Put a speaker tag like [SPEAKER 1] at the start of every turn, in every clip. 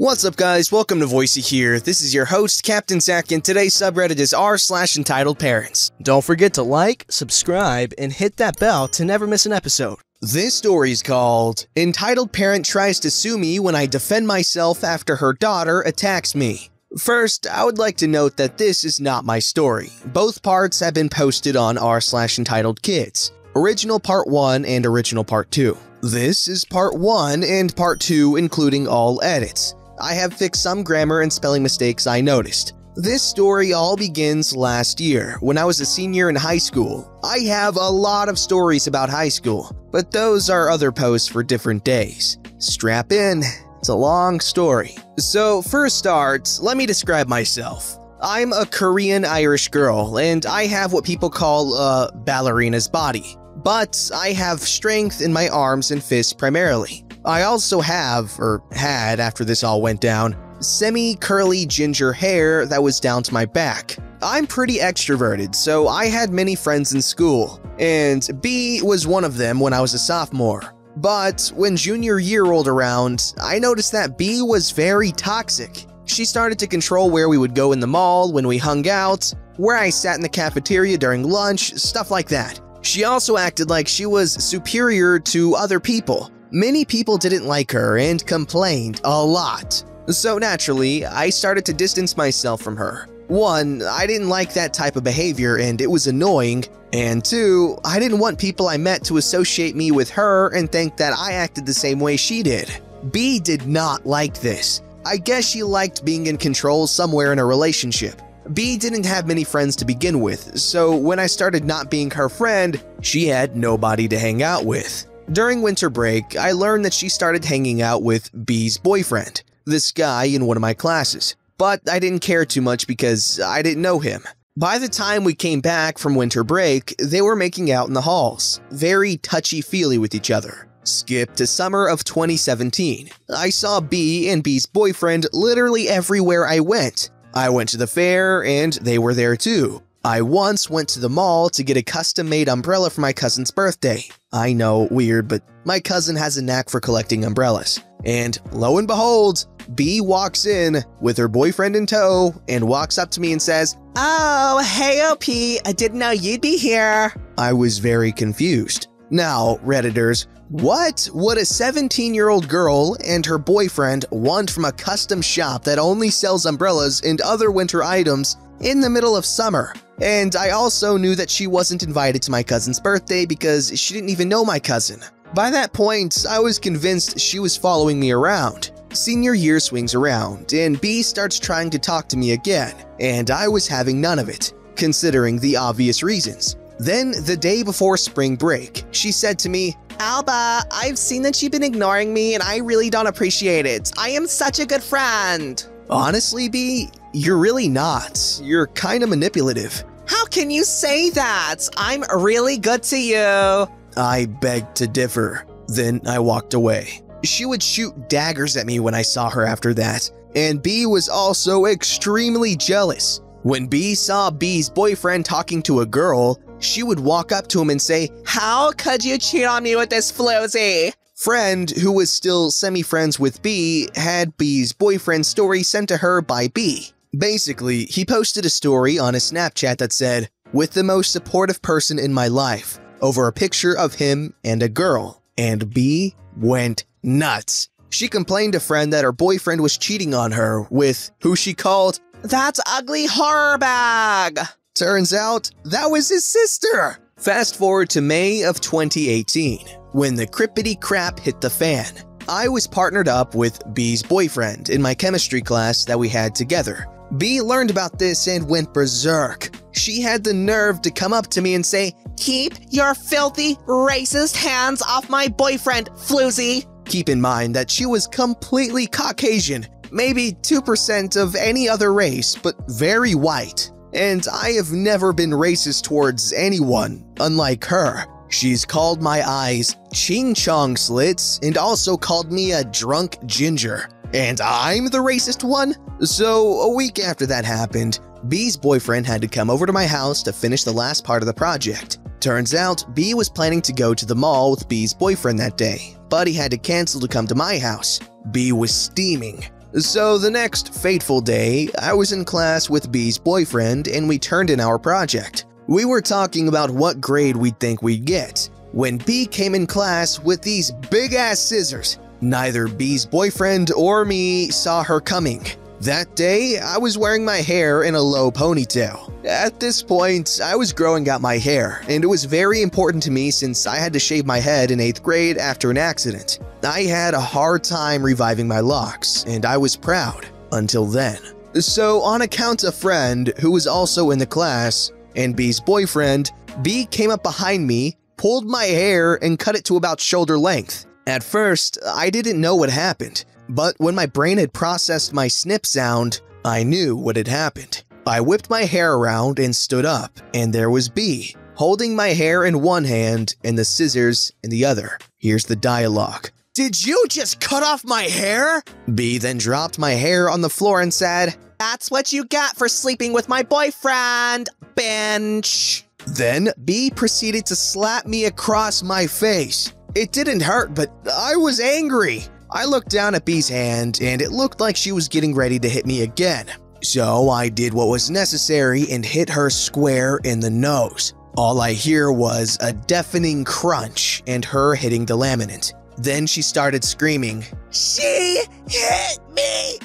[SPEAKER 1] What's up guys, welcome to VoiceyHere. This is your host, Captain Zach, and today's subreddit is r/EntitledParents. Don't forget to like, subscribe, and hit that bell to never miss an episode. This story is called, Entitled Parent Tries to Sue Me When I Defend Myself After Her Daughter Attacks Me. First, I would like to note that this is not my story. Both parts have been posted on r/EntitledKids. Original Part 1 and Original Part 2. This is Part 1 and Part 2 including all edits. I have fixed some grammar and spelling mistakes I noticed. This story all begins last year, when I was a senior in high school. I have a lot of stories about high school, but those are other posts for different days. Strap in, it's a long story. So for a start, let me describe myself. I'm a Korean-Irish girl, and I have what people call a ballerina's body. But I have strength in my arms and fists primarily. I also have, or had after this all went down, semi-curly ginger hair that was down to my back. I'm pretty extroverted, so I had many friends in school, and B was one of them when I was a sophomore. But when junior year rolled around, I noticed that B was very toxic. She started to control where we would go in the mall, when we hung out, where I sat in the cafeteria during lunch, stuff like that. She also acted like she was superior to other people. Many people didn't like her and complained a lot. So naturally, I started to distance myself from her. 1, I didn't like that type of behavior and it was annoying. And 2, I didn't want people I met to associate me with her and think that I acted the same way she did. B did not like this. I guess she liked being in control somewhere in a relationship. B didn't have many friends to begin with, so when I started not being her friend, she had nobody to hang out with. During winter break, I learned that she started hanging out with B's boyfriend, this guy in one of my classes. But I didn't care too much because I didn't know him. By the time we came back from winter break, they were making out in the halls, very touchy-feely with each other. Skip to summer of 2017. I saw B and B's boyfriend literally everywhere I went. I went to the fair and they were there too. I once went to the mall to get a custom-made umbrella for my cousin's birthday. I know, weird, but my cousin has a knack for collecting umbrellas. And lo and behold, B walks in with her boyfriend in tow and walks up to me and says, "Oh, hey OP, I didn't know you'd be here." I was very confused. Now, Redditors, what would a 17-year-old girl and her boyfriend want from a custom shop that only sells umbrellas and other winter items in the middle of summer? And I also knew that she wasn't invited to my cousin's birthday because she didn't even know my cousin. By that point, I was convinced she was following me around. Senior year swings around, and B starts trying to talk to me again, and I was having none of it, considering the obvious reasons. Then, the day before spring break, she said to me, "Alba, I've seen that you've been ignoring me and I really don't appreciate it. I am such a good friend." Honestly, B, you're really not. You're kinda manipulative. "How can you say that? I'm really good to you." I begged to differ. Then I walked away. She would shoot daggers at me when I saw her after that, and B was also extremely jealous. When B saw B's boyfriend talking to a girl, she would walk up to him and say, "How could you cheat on me with this floozy?" Friend, who was still semi-friends with B, had B's boyfriend story sent to her by B. Basically, he posted a story on his Snapchat that said, "With the most supportive person in my life," over a picture of him and a girl, and B went nuts. She complained to friend that her boyfriend was cheating on her with who she called "that ugly horror bag." Turns out, that was his sister! Fast forward to May of 2018, when the crippity crap hit the fan. I was partnered up with B's boyfriend in my chemistry class that we had together. B learned about this and went berserk. She had the nerve to come up to me and say, "Keep your filthy, racist hands off my boyfriend, floozy." Keep in mind that she was completely Caucasian, maybe 2% of any other race, but very white. And I have never been racist towards anyone, unlike her. She's called my eyes ching-chong slits and also called me a drunk ginger. And I'm the racist one? So a week after that happened, B's boyfriend had to come over to my house to finish the last part of the project. Turns out, B was planning to go to the mall with B's boyfriend that day, but he had to cancel to come to my house. B was steaming. So the next fateful day, I was in class with B's boyfriend and we turned in our project. We were talking about what grade we'd think we'd get, when B came in class with these big-ass scissors. Neither B's boyfriend or me saw her coming. That day, I was wearing my hair in a low ponytail. At this point, I was growing out my hair, and it was very important to me since I had to shave my head in 8th grade after an accident. I had a hard time reviving my locks, and I was proud, until then. So on account of a friend who was also in the class, and B's boyfriend, B came up behind me, pulled my hair, and cut it to about shoulder length. At first, I didn't know what happened, but when my brain had processed my snip sound, I knew what had happened. I whipped my hair around and stood up, and there was B, holding my hair in one hand and the scissors in the other. Here's the dialogue. "Did you just cut off my hair?" B then dropped my hair on the floor and said, "That's what you got for sleeping with my boyfriend, bench." Then B proceeded to slap me across my face. It didn't hurt, but I was angry. I looked down at B's hand and it looked like she was getting ready to hit me again. So I did what was necessary and hit her square in the nose. All I hear was a deafening crunch and her hitting the laminate. Then she started screaming, "She hit me!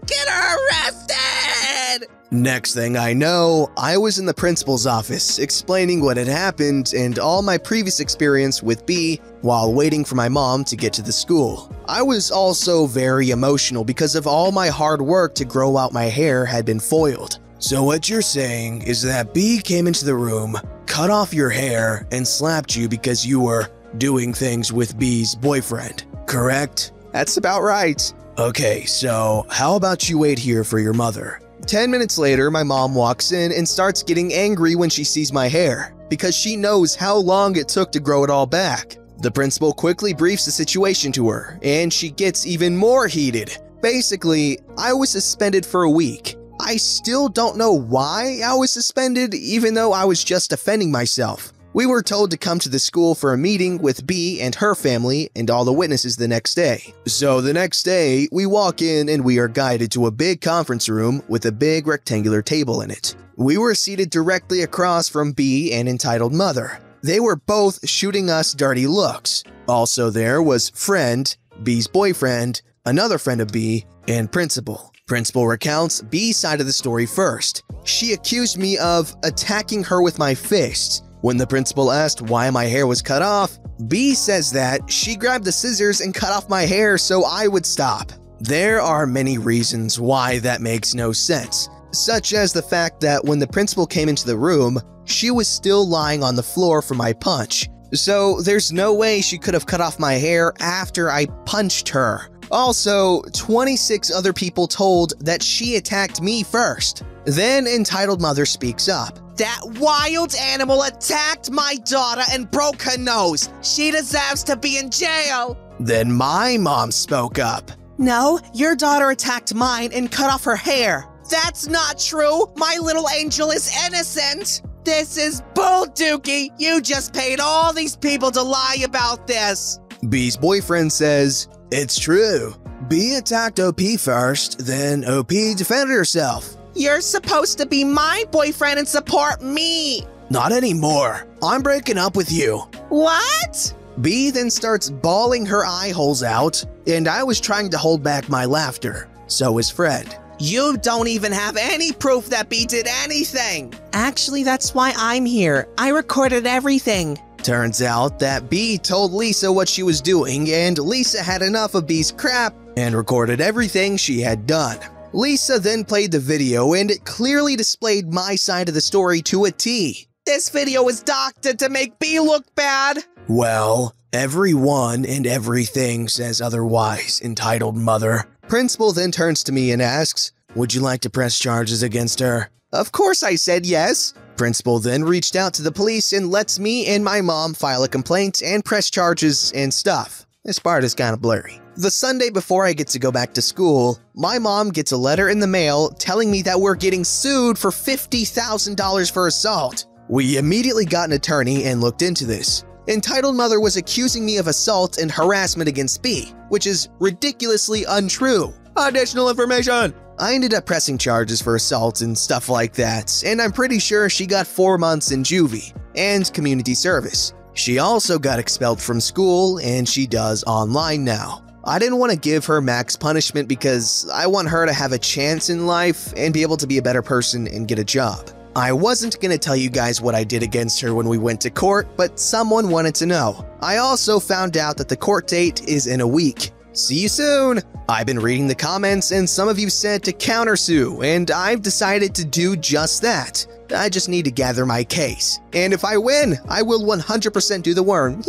[SPEAKER 1] Get her arrested!" Next thing I know, I was in the principal's office explaining what had happened and all my previous experience with B while waiting for my mom to get to the school. I was also very emotional because of all my hard work to grow out my hair had been foiled. So what you're saying is that B came into the room, cut off your hair, and slapped you because you were doing things with B's boyfriend, correct? That's about right. Okay, so how about you wait here for your mother? 10 minutes later, my mom walks in and starts getting angry when she sees my hair, because she knows how long it took to grow it all back. The principal quickly briefs the situation to her, and she gets even more heated. Basically, I was suspended for a week. I still don't know why I was suspended, even though I was just defending myself. We were told to come to the school for a meeting with B and her family and all the witnesses the next day. So the next day, we walk in and we are guided to a big conference room with a big rectangular table in it. We were seated directly across from B and entitled mother. They were both shooting us dirty looks. Also there was friend, B's boyfriend, another friend of B, and principal. Principal recounts B's side of the story first. She accused me of attacking her with my fists. When the principal asked why my hair was cut off, B says that she grabbed the scissors and cut off my hair so I would stop. There are many reasons why that makes no sense, such as the fact that when the principal came into the room, she was still lying on the floor for my punch. So there's no way she could have cut off my hair after I punched her. Also, 26 other people told that she attacked me first. Then entitled mother speaks up. "That wild animal attacked my daughter and broke her nose. She deserves to be in jail." Then my mom spoke up. "No, your daughter attacked mine and cut off her hair." "That's not true. My little angel is innocent." "This is bull, Dookie. You just paid all these people to lie about this." B's boyfriend says, "It's true. B attacked OP first, then OP defended herself." "You're supposed to be my boyfriend and support me." "Not anymore. I'm breaking up with you." "What?" B then starts bawling her eye holes out, and I was trying to hold back my laughter. So is Fred. "You don't even have any proof that B did anything." "Actually, that's why I'm here. I recorded everything." Turns out that B told Lisa what she was doing, and Lisa had enough of B's crap and recorded everything she had done. Lisa then played the video and it clearly displayed my side of the story to a T. "This video is doctored to make B look bad." "Well, everyone and everything says otherwise, entitled mother." Principal then turns to me and asks, "Would you like to press charges against her?" Of course I said yes. Principal then reached out to the police and lets me and my mom file a complaint and press charges and stuff. This part is kind of blurry. The Sunday before I get to go back to school, my mom gets a letter in the mail telling me that we're getting sued for $50,000 for assault. We immediately got an attorney and looked into this. Entitled Mother was accusing me of assault and harassment against B, which is ridiculously untrue. Additional information! I ended up pressing charges for assault and stuff like that, and I'm pretty sure she got 4 months in juvie and community service. She also got expelled from school, and she does online now. I didn't want to give her max punishment because I want her to have a chance in life and be able to be a better person and get a job. I wasn't gonna tell you guys what I did against her when we went to court, but someone wanted to know. I also found out that the court date is in a week. See you soon! I've been reading the comments and some of you said to countersue, and I've decided to do just that. I just need to gather my case. And if I win, I will 100% do the worm.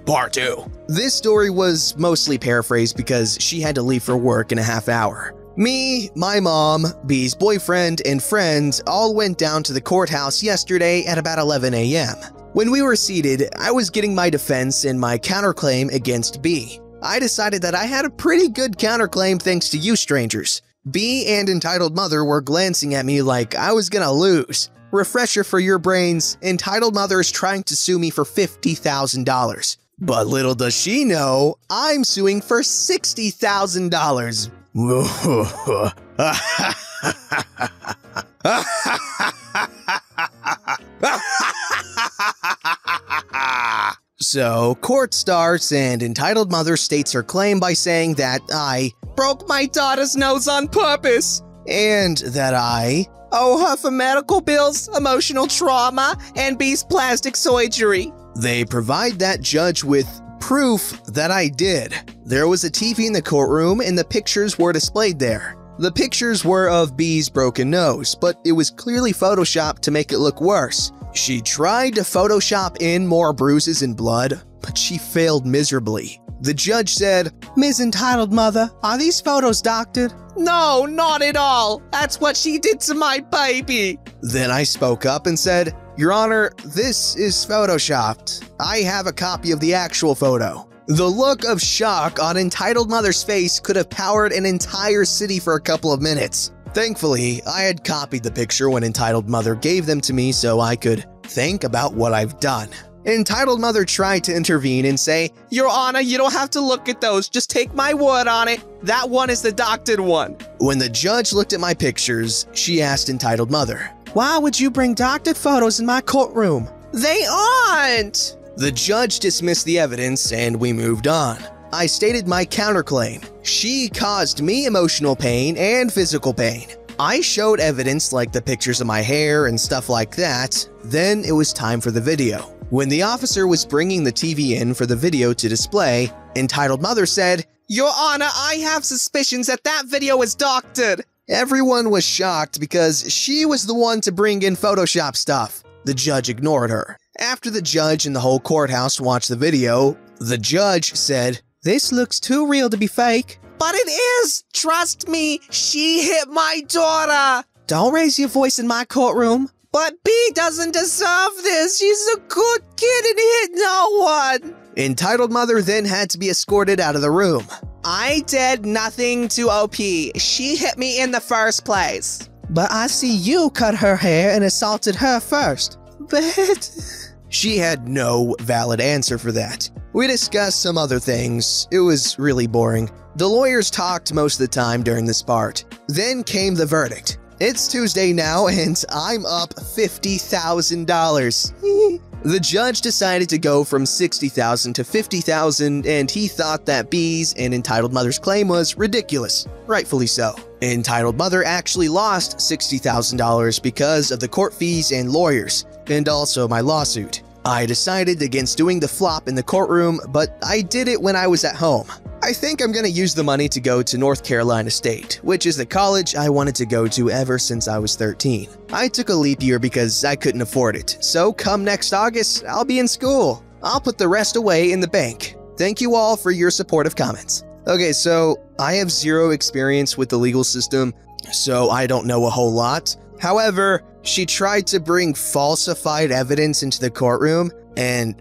[SPEAKER 1] Part 2. This story was mostly paraphrased because she had to leave for work in a half hour. Me, my mom, B's boyfriend, and friends all went down to the courthouse yesterday at about 11 a.m. When we were seated, I was getting my defense and my counterclaim against B. I decided that I had a pretty good counterclaim thanks to you strangers. B and Entitled Mother were glancing at me like I was gonna lose. Refresher for your brains, Entitled Mother is trying to sue me for $50,000. But little does she know, I'm suing for $60,000. So, court starts and Entitled Mother states her claim by saying that I broke my daughter's nose on purpose and that I owe her for medical bills, emotional trauma, and B's plastic surgery. They provide that judge with proof that I did. There was a TV in the courtroom and the pictures were displayed there. The pictures were of B's broken nose, but it was clearly photoshopped to make it look worse. She tried to Photoshop in more bruises and blood, but she failed miserably. The judge said, "Ms. Entitled Mother, are these photos doctored?" "No, not at all. That's what she did to my baby." Then I spoke up and said, "Your Honor, this is photoshopped. I have a copy of the actual photo." The look of shock on Entitled Mother's face could have powered an entire city for a couple of minutes. Thankfully, I had copied the picture when Entitled Mother gave them to me so I could think about what I've done. Entitled Mother tried to intervene and say, "Your Honor, you don't have to look at those. Just take my word on it. That one is the doctored one." When the judge looked at my pictures, she asked Entitled Mother, "Why would you bring doctored photos in my courtroom?" "They aren't!" The judge dismissed the evidence and we moved on. I stated my counterclaim. She caused me emotional pain and physical pain. I showed evidence like the pictures of my hair and stuff like that. Then it was time for the video. When the officer was bringing the TV in for the video to display, Entitled Mother said, "Your Honor, I have suspicions that that video is doctored." Everyone was shocked because she was the one to bring in Photoshop stuff. The judge ignored her. After the judge and the whole courthouse watched the video, the judge said, "This looks too real to be fake." "But it is! Trust me, she hit my daughter!" "Don't raise your voice in my courtroom." "But B doesn't deserve this. She's a good kid and hit no one." Entitled Mother then had to be escorted out of the room. "I did nothing to OP. She hit me in the first place." "But I see you cut her hair and assaulted her first." "But..." She had no valid answer for that. We discussed some other things. It was really boring. The lawyers talked most of the time during this part. Then came the verdict. It's Tuesday now and I'm up $50,000. The judge decided to go from $60,000 to $50,000 and he thought that B's and Entitled Mother's claim was ridiculous. Rightfully so. Entitled Mother actually lost $60,000 because of the court fees and lawyers, and also my lawsuit. I decided against doing the flop in the courtroom, but I did it when I was at home. I think I'm gonna use the money to go to North Carolina State, which is the college I wanted to go to ever since I was 13. I took a leap year because I couldn't afford it, so come next August, I'll be in school. I'll put the rest away in the bank. Thank you all for your supportive comments. Okay, so I have zero experience with the legal system, so I don't know a whole lot. However, she tried to bring falsified evidence into the courtroom, and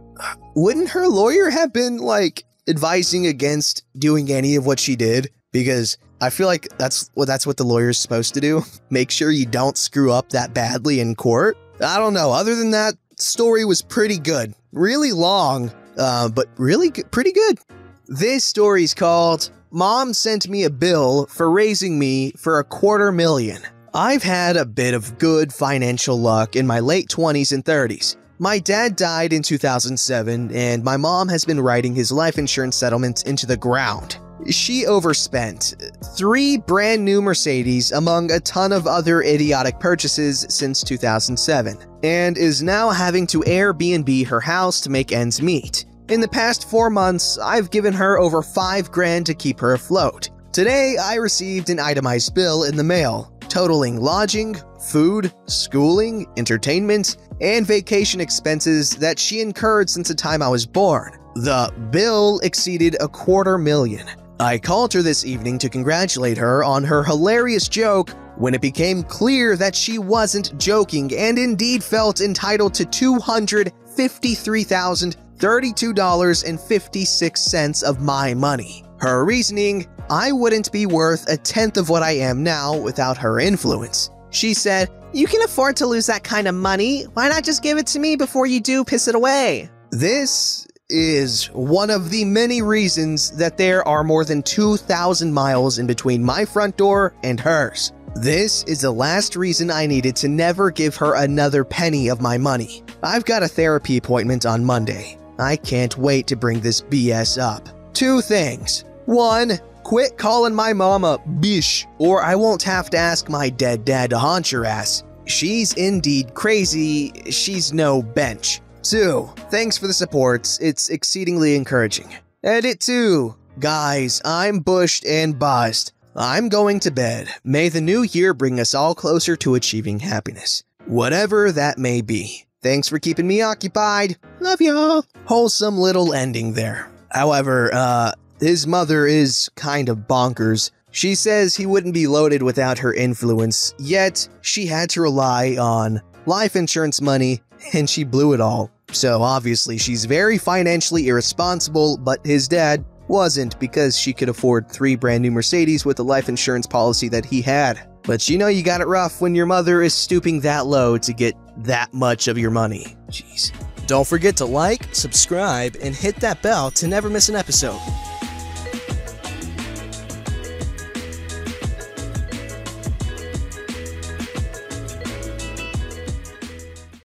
[SPEAKER 1] wouldn't her lawyer have been, like, advising against doing any of what she did? Because I feel like that's what the lawyer's supposed to do. Make sure you don't screw up that badly in court. I don't know. Other than that, the story was pretty good. really long, but really pretty good. This story's called Mom Sent Me a Bill for Raising Me for $250,000. I've had a bit of good financial luck in my late 20s and 30s. My dad died in 2007, and my mom has been riding his life insurance settlement into the ground. She overspent 3 brand new Mercedes among a ton of other idiotic purchases since 2007, and is now having to Airbnb her house to make ends meet. In the past 4 months, I've given her over $5,000 to keep her afloat. Today, I received an itemized bill in the mail, totaling lodging, food, schooling, entertainment, and vacation expenses that she incurred since the time I was born. The bill exceeded $250,000. I called her this evening to congratulate her on her hilarious joke when it became clear that she wasn't joking and indeed felt entitled to $253,032.56 of my money. Her reasoning: I wouldn't be worth 1/10 of what I am now without her influence. She said, "You can afford to lose that kind of money. Why not just give it to me before you do piss it away?" This is one of the many reasons that there are more than 2,000 miles in between my front door and hers. This is the last reason I needed to never give her another penny of my money. I've got a therapy appointment on Monday. I can't wait to bring this BS up. 2 things. 1. Quit calling my mama bish, or I won't have to ask my dead dad to haunt your ass. She's indeed crazy, she's no bench. 2. Thanks for the support, it's exceedingly encouraging. Edit 2. Guys, I'm bushed and buzzed. I'm going to bed. May the new year bring us all closer to achieving happiness, whatever that may be. Thanks for keeping me occupied. Love y'all. Wholesome little ending there. However, his mother is kind of bonkers. She says he wouldn't be loaded without her influence, yet she had to rely on life insurance money, and she blew it all. So obviously she's very financially irresponsible, but his dad wasn't, because she could afford 3 brand new Mercedes with the life insurance policy that he had. But you know you got it rough when your mother is stooping that low to get that much of your money. Jeez. Don't forget to like, subscribe, and hit that bell to never miss an episode.